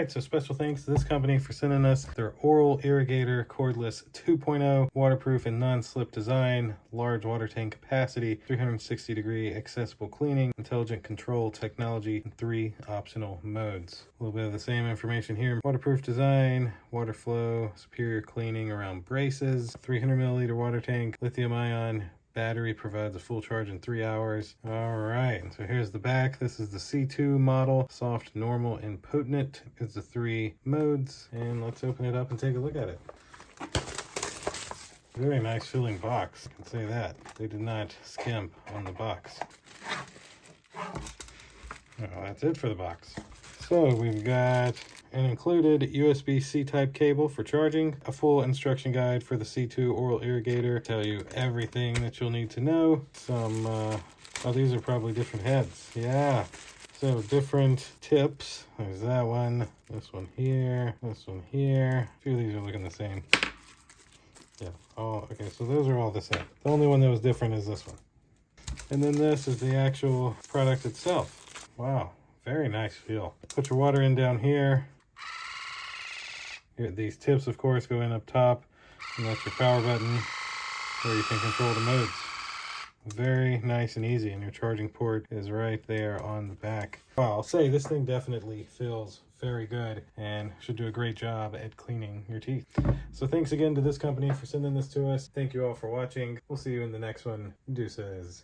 right, so special thanks to this company for sending us their Oral Irrigator Cordless 2.0, waterproof and non-slip design, large water tank capacity, 360-degree accessible cleaning, intelligent control technology, and 3 optional modes. A little bit of the same information here. Waterproof design, water flow, superior cleaning around braces, 300 milliliter water tank, lithium ion battery, provides a full charge in 3 hours. All right, so here's the back. This is the C2 model. Soft, normal, and potent is the 3 modes. And let's open it up and take a look at it. Very nice filling box, I can say that. They did not skimp on the box. Well, that's it for the box. So we've got an included USB-C type cable for charging, a full instruction guide for the C2 Oral Irrigator, tell you everything that you'll need to know. Some, oh, these are probably different heads. Yeah, so different tips. There's that one, this one here, this one here. A few of these are looking the same. Yeah, oh, okay, so those are all the same. The only one that was different is this one. And then this is the actual product itself. Wow, very nice feel. Put your water in down here. Here, these tips, of course, go in up top, and that's your power button where you can control the modes. Very nice and easy, and your charging port is right there on the back. Well, I'll say this thing definitely feels very good and should do a great job at cleaning your teeth. So thanks again to this company for sending this to us. Thank you all for watching. We'll see you in the next one. Deuces.